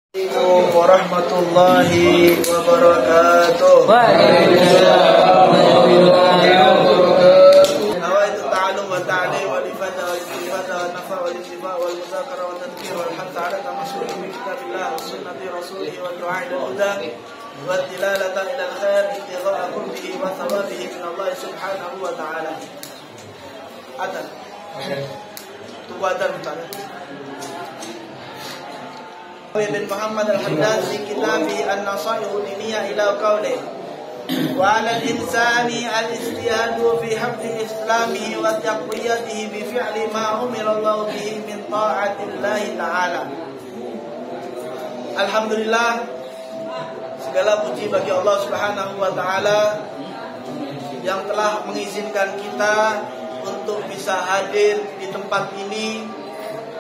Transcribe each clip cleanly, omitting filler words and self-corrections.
Assalamualaikum warahmatullahi wabarakatuh. Waalaikumsalam warahmatullahi wabarakatuh. Nawaitu ta'alum wa ta'lim wal ifada wal istifada wal nafa wal ittiba wal muzakara wal tadhkir wal hadd 'ala tamassuki bi kitabillah wa sunnati rasulih wa du'a ila huda wa tilalata ila al-khair ittigha'a qurbihi wa thawabihi min Allah subhanahu wa ta'ala. Adan. Tunggu adan bentar. Bin Muhammad al-Haddad fi kitabih An-Nasaih Diniyah ila qawli wa 'ala al-insani al-istihadu fi hifdhi islamihi wa taqwiyatihi bi fi'li ma umira Allah bihi min ta'atillah ta'ala. Alhamdulillah, segala puji bagi Allah Subhanahu wa taala yang telah mengizinkan kita untuk bisa hadir di tempat ini.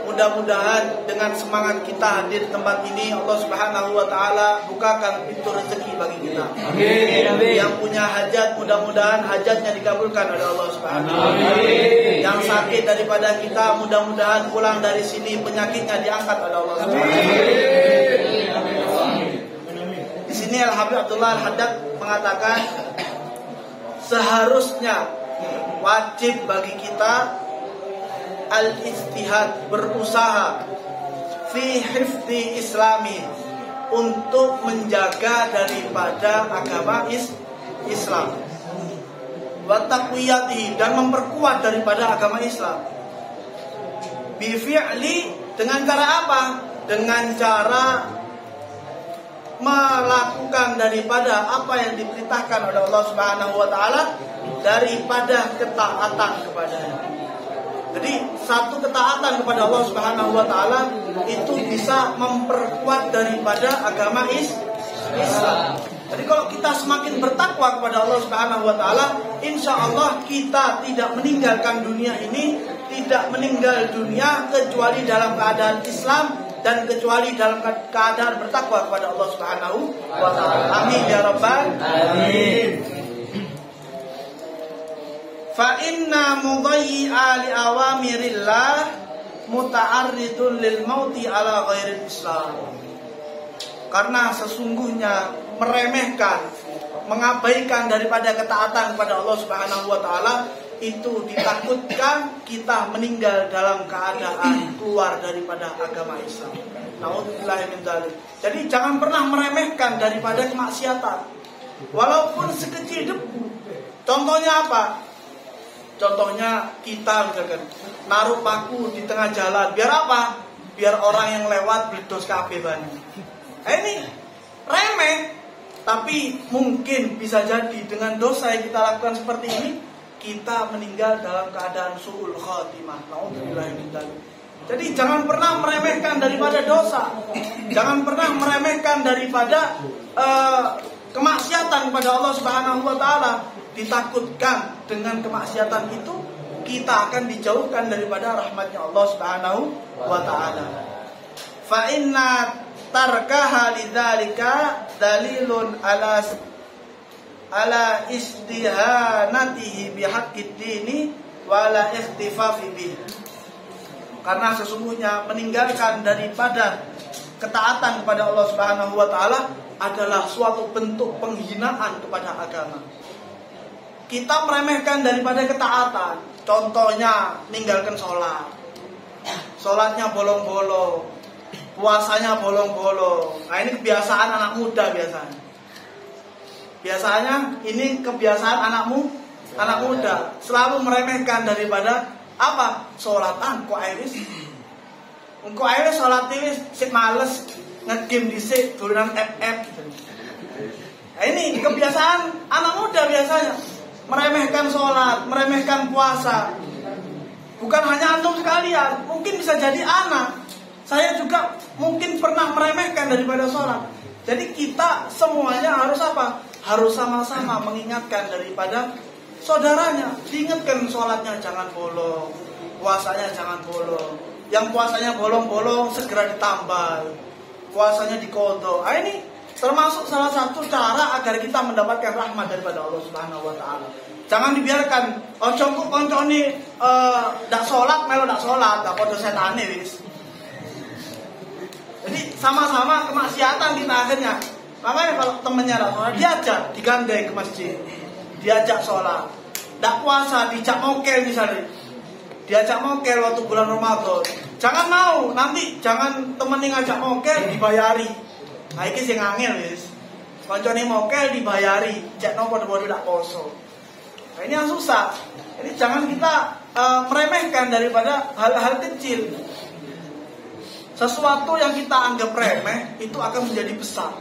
Mudah-mudahan dengan semangat kita hadir di tempat ini, Allah Subhanahu wa taala bukakan pintu rezeki bagi kita. Amin. Yang punya hajat, mudah-mudahan hajatnya dikabulkan oleh Allah Subhanahu wa taala. Yang sakit daripada kita, mudah-mudahan pulang dari sini penyakitnya diangkat oleh Allah Subhanahu wa taala. Di sini Al-Habib Abdullah Al-Haddad mengatakan seharusnya wajib bagi kita al-istihad, berusaha fi hifdhi islami, untuk menjaga daripada agama Islam, wa taqwiyatihi, dan memperkuat daripada agama Islam, bi fi'li, dengan cara apa? Dengan cara melakukan daripada apa yang diperintahkan oleh Allah Subhanahu wa taala daripada ketaatan kepadanya. Jadi satu ketaatan kepada Allah Subhanahu wa taala itu bisa memperkuat daripada agama Islam. Jadi kalau kita semakin bertakwa kepada Allah Subhanahu wa taala, insya Allah kita tidak meninggalkan dunia ini, tidak meninggal dunia kecuali dalam keadaan Islam dan kecuali dalam keadaan bertakwa kepada Allah Subhanahu wa taala. Amin ya rabbal alamin. Fa inna mudayyi'a li awamirillah muta'arridun lil mauti ala ghairil Islam. Karena sesungguhnya meremehkan, mengabaikan daripada ketaatan kepada Allah Subhanahu wa taala itu ditakutkan kita meninggal dalam keadaan keluar daripada agama Islam. Nauzubillahi min dzalik. Jadi jangan pernah meremehkan daripada kemaksiatan. Walaupun sekecil debu. Contohnya apa? Contohnya kita misalkan naruh paku di tengah jalan, biar apa? Biar orang yang lewat bledos kabeh banyak. Ini remeh, tapi mungkin bisa jadi dengan dosa yang kita lakukan seperti ini, kita meninggal dalam keadaan su'ul khatimah. Nauzubillahi min dzalik. Jadi jangan pernah meremehkan daripada dosa. Jangan pernah meremehkan daripada kemaksiatan kepada Allah Subhanahu wa taala. Ditakutkan dengan kemaksiatan itu kita akan dijauhkan daripada rahmatnya Allah Subhanahu wa taala. Fa inna tarkaha lidzalika dalilun ala istihanatihi bihaqqid dini wa la ikhtifafi bihi. Karena sesungguhnya meninggalkan daripada ketaatan kepada Allah Subhanahu wa taala adalah suatu bentuk penghinaan kepada agama. Kita meremehkan daripada ketaatan. Contohnya ninggalkan sholat. Sholatnya bolong-bolong, puasanya bolong-bolong. Nah ini kebiasaan anak muda biasanya. Biasanya ini kebiasaan anak muda. Selalu meremehkan daripada apa? Sholatan kok iris. Engko iris sholat iris sik males, ngegame dhisik, dolanan FF gitu. Nah ini kebiasaan anak muda biasanya. Meremehkan sholat, meremehkan puasa. Bukan hanya antum sekalian, mungkin bisa jadi anak. Saya juga mungkin pernah meremehkan daripada sholat. Jadi kita semuanya harus apa? Harus sama-sama mengingatkan daripada saudaranya. Diingatkan sholatnya jangan bolong, puasanya jangan bolong. Yang puasanya bolong-bolong segera ditambal, puasanya diqadha. Nah, ini termasuk salah satu cara agar kita mendapatkan rahmat daripada Allah Subhanahu wa taala. Jangan dibiarkan ojo kok koncone ndak salat melu ndak salat, ndak padha setane wis. Jadi sama-sama kemaksiatan kita akhirnya. Makanya kalau temennya sholat, diajak, digandeng ke masjid, diajak sholat. Tidak puasa, dijak mokel misalnya, diajak mokel waktu bulan Ramadan. Jangan mau, nanti jangan temenin ngajak mokel dibayari. Nah ini sih ngangil guys. Koncone mokel dibayari, cek nopo bodoh tidak poso. Nah, ini yang susah. Jadi jangan kita meremehkan daripada hal-hal kecil. Sesuatu yang kita anggap remeh itu akan menjadi besar.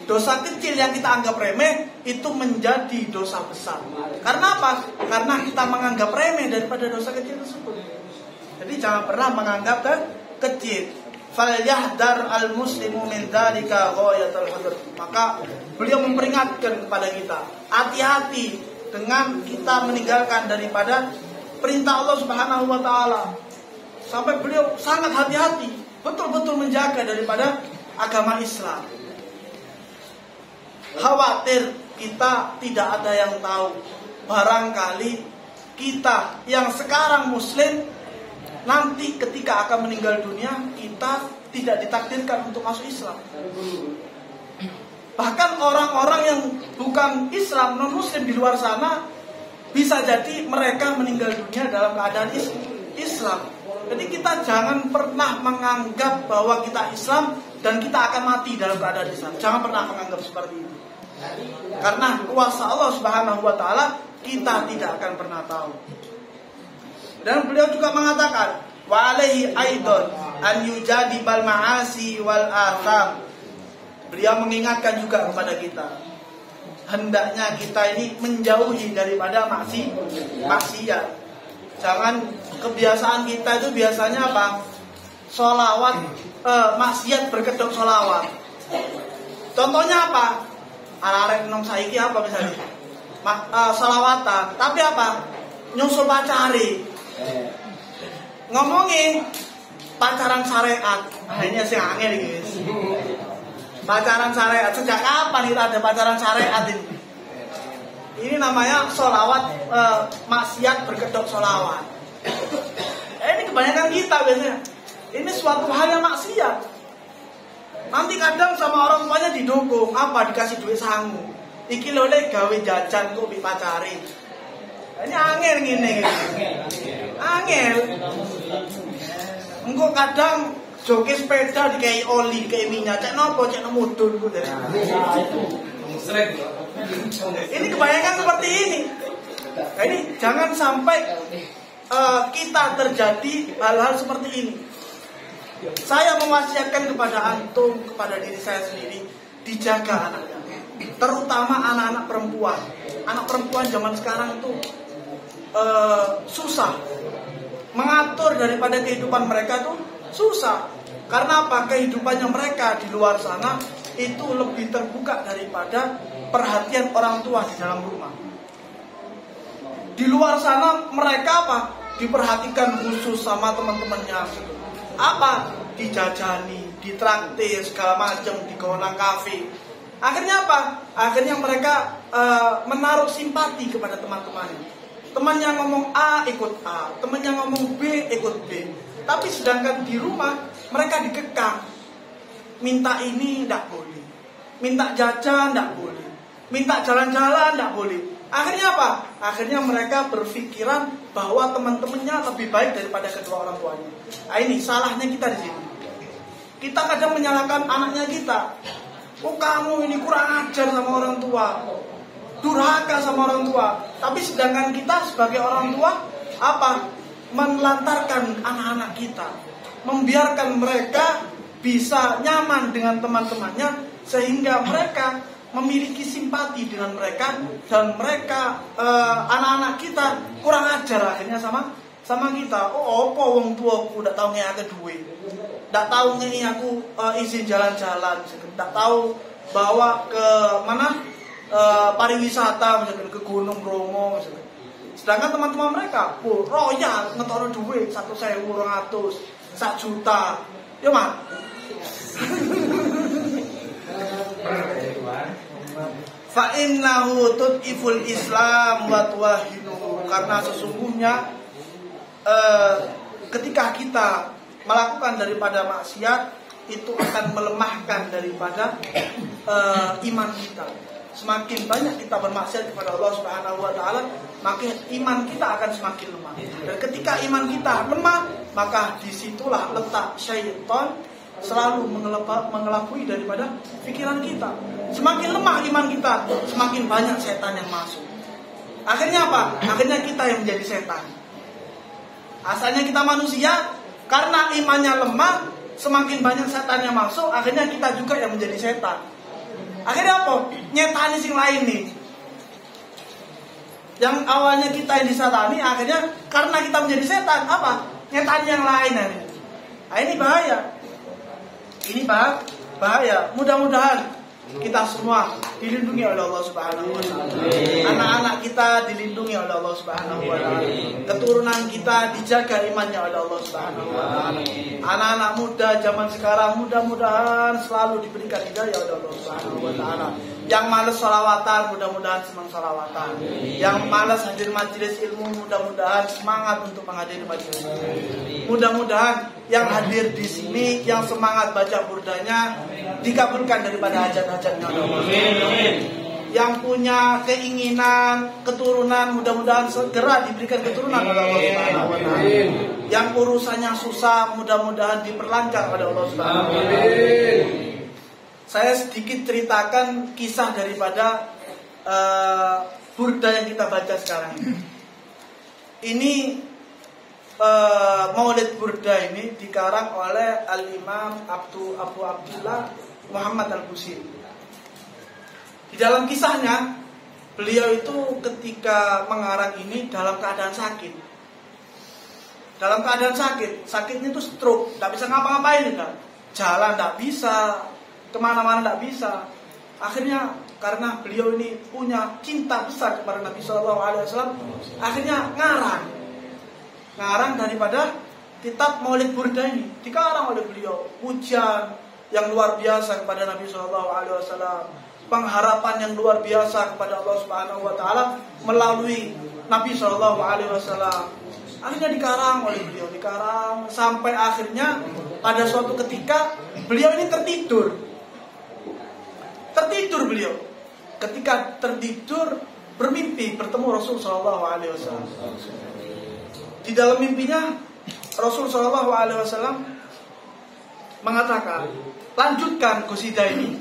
Dosa kecil yang kita anggap remeh itu menjadi dosa besar. Karena apa? Karena kita menganggap remeh daripada dosa kecil tersebut. Jadi jangan pernah menganggap kecil. Falyahdar al-muslimu min dzalika ghayatul hadar. Maka beliau memperingatkan kepada kita, hati-hati dengan kita meninggalkan daripada perintah Allah Subhanahu wa taala. Sampai beliau sangat hati-hati, betul-betul menjaga daripada agama Islam. Khawatir kita tidak ada yang tahu. Barangkali kita yang sekarang muslim, nanti ketika akan meninggal dunia, kita tidak ditakdirkan untuk masuk Islam. Bahkan orang-orang yang bukan Islam, non-muslim di luar sana, bisa jadi mereka meninggal dunia dalam keadaan Islam. Jadi kita jangan pernah menganggap bahwa kita Islam dan kita akan mati dalam keadaan Islam. Jangan pernah menganggap seperti itu. Karena kuasa Allah Subhanahu wa taala kita tidak akan pernah tahu. Dan beliau juga mengatakan, wa alaihi aidon an yujadibal ma'asi wal atham. Beliau mengingatkan juga kepada kita, hendaknya kita ini menjauhi daripada maksiat. Jangan kebiasaan kita itu biasanya apa? Sholawat, maksiat berkedok sholawat. Contohnya apa? Arek nom saiki apa misalnya? Sholawatan, tapi apa? Nyusul pacari. Ngomongin pacaran syariat. Ini sih angel guys. Pacaran syariat, sejak kapan kita ada pacaran syariat ini? Ini namanya sholawat, maksiat berkedok sholawat. Ini kebanyakan kita biasanya. Ini suatu hal yang maksiat. Nanti kadang sama orang tuanya didukung, apa dikasih duit sangu. Iki lho le gawe jajan kok mbek pacare. Ini angel ngene. Angel. Engko kadang joki sepeda dikai oli, dikai minyak, cek nopo, cek mudun ku. Ini kebanyakan seperti ini. Nah, ini jangan sampai kita terjadi hal-hal seperti ini. Saya mewasiatkan kepada antum, kepada diri saya sendiri, dijaga anaknya, terutama anak-anak perempuan. Anak perempuan zaman sekarang itu susah mengatur daripada kehidupan mereka itu susah. Karena apa? Kehidupannya mereka di luar sana itu lebih terbuka daripada perhatian orang tua di dalam rumah. Di luar sana mereka apa? Diperhatikan khusus sama teman-temannya. Apa? Dijajani, ditraktir segala macam, digonang kafe. Akhirnya apa? Akhirnya mereka menaruh simpati kepada teman-temannya. Temannya ngomong A ikut A, temannya ngomong B ikut B. Tapi sedangkan di rumah mereka dikekang. Minta ini tidak boleh, minta jajan tidak boleh, minta jalan-jalan tidak boleh. Akhirnya apa? Akhirnya mereka berpikiran bahwa teman-temannya lebih baik daripada kedua orang tuanya. Nah ini salahnya kita di sini. Kita kadang menyalahkan anaknya kita. Oh kamu ini kurang ajar sama orang tua, durhaka sama orang tua. Tapi sedangkan kita sebagai orang tua apa? Menelantarkan anak-anak kita, membiarkan mereka bisa nyaman dengan teman-temannya sehingga mereka memiliki simpati dengan mereka dan mereka anak-anak kita kurang ajar akhirnya sama kita. Oh apa wong tuaku ndak tahu ngene duit, ndak tahu ngene aku izin jalan-jalan, ndak tahu bawa ke mana pariwisata misalkan ke Gunung Bromo misalkan. Sedangkan teman-teman mereka royal ngetoro duit 1.200, 1 juta. Ya Mak. Fa innahu tud'iful Islam wa tuwahinu. Karena sesungguhnya ketika kita melakukan daripada maksiat itu akan melemahkan daripada iman kita. Semakin banyak kita bermaksiat kepada Allah Subhanahu wa taala, maka iman kita akan semakin lemah. Dan ketika iman kita lemah, maka disitulah letak syaitan selalu mengelabui daripada pikiran kita. Semakin lemah iman kita, semakin banyak setan yang masuk. Akhirnya apa? Akhirnya kita yang menjadi setan. Asalnya kita manusia, karena imannya lemah, semakin banyak setan yang masuk, akhirnya kita juga yang menjadi setan. Akhirnya apa? Nyetani sing lain nih. Yang awalnya kita yang disetani, akhirnya karena kita menjadi setan, apa? Nyetani yang lain nih. Nah, ini bahaya. Ini bahaya. Mudah-mudahan kita semua dilindungi oleh Allah Subhanahu wa taala. Anak-anak kita dilindungi oleh Allah Subhanahu wa taala. Keturunan kita dijaga imannya oleh Allah Subhanahu wa taala. Anak-anak muda zaman sekarang mudah-mudahan selalu diberikan hidayah oleh Allah Subhanahu wa taala. Yang malas sholawatan mudah-mudahan senang sholawatan. Yang malas hadir majelis ilmu mudah-mudahan semangat untuk menghadiri majelis ilmu. Mudah-mudahan yang hadir di sini yang semangat baca burdanya dikabulkan daripada hajat-hajatnya Allah. Yang punya keinginan keturunan mudah-mudahan segera diberikan keturunan oleh Allah Subhanahu wa taala. Yang urusannya susah mudah-mudahan diperlancar oleh Allah Subhanahu wa taala. Saya sedikit ceritakan kisah daripada burda yang kita baca sekarang ini. Ini Maulid Burda ini dikarang oleh Al-Imam Abu Abdullah Muhammad Al-Busiri. Di dalam kisahnya, beliau itu ketika mengarang ini dalam keadaan sakit. Dalam keadaan sakit, sakitnya itu stroke, tidak bisa ngapa-ngapain kan. Jalan tidak bisa, kemana-mana tidak bisa. Akhirnya karena beliau ini punya cinta besar kepada Nabi SAW, akhirnya ngarang daripada kitab Maulid Burda ini dikarang oleh beliau. Pujian yang luar biasa kepada Nabi SAW, pengharapan yang luar biasa kepada Allah Subhanahu wa taala melalui Nabi SAW. Akhirnya dikarang oleh beliau, dikarang sampai akhirnya pada suatu ketika beliau ini tertidur beliau. Ketika tertidur bermimpi bertemu Rasul SAW. Di dalam mimpinya Rasul SAW mengatakan, lanjutkan qasidah ini.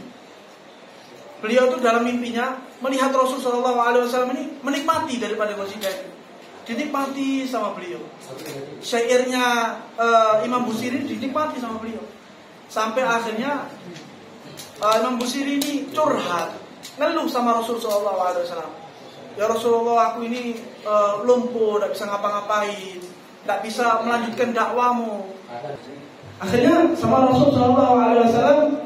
Beliau itu dalam mimpinya melihat Rasul SAW ini menikmati daripada qasidah ini. Dinikmati sama beliau. Syairnya Imam Busiri dinikmati sama beliau. Sampai akhirnya Imam Busiri ini curhat, ngeluh sama Rasul SAW. Ya Rasulullah, aku ini lumpuh, tidak bisa ngapa-ngapain, tidak bisa melanjutkan dakwamu. Akhirnya sama Rasul SAW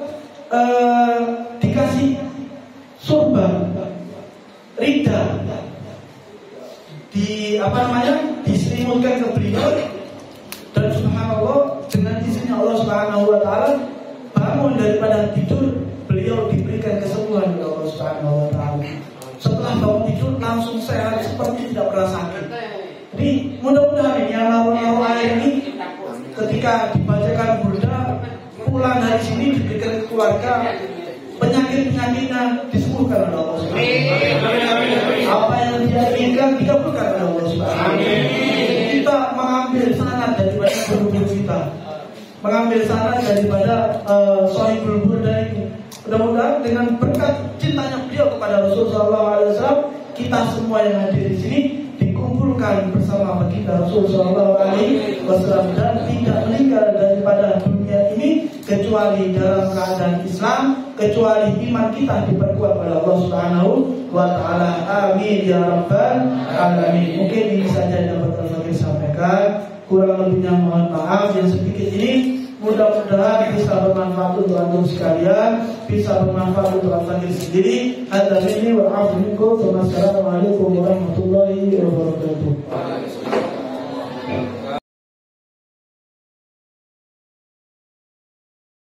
dikasih surba, rida, diselimutkan ke beliau, dan subhanallah dengan izinnya Allah Subhanahu wa taala bangun daripada tidur, beliau diberikan kesembuhan oleh Allah Subhanahu wa taala. Setelah bangun tidur langsung sehat seperti tidak pernah sakit. Jadi mudah-mudahan ini yang naruh air ini ketika dibacakan burda, pulang dari sini diberikan ke keluarga, penyakit-penyakitnya disembuhkan oleh Allah Subhanahu wa taala. Apa yang dia inginkan dikabulkan oleh Allah Subhanahu wa taala. Kita mengambil sanad daripada guru-guru kita, mengambil sanad daripada Shahihul Burda ini. Mudah-mudahan dengan berkat cintanya beliau kepada Rasulullah SAW, kita semua yang hadir di sini dikumpulkan bersama baginda Rasulullah SAW dan tidak meninggal daripada dunia ini kecuali dalam keadaan Islam, kecuali iman kita diperkuat oleh Allah Subhanahu wa taala. Amin ya rabbal alamin. Mungkin ini saja yang dapat kami sampaikan. Kurang lebihnya mohon maaf. Yang sedikit ini mudah-mudahan bisa bermanfaat untuk antum sekalian, bisa bermanfaat untuk antum sendiri. Hadzal minni wa afu minkum. Wassalamualaikum warahmatullahi wabarakatuh.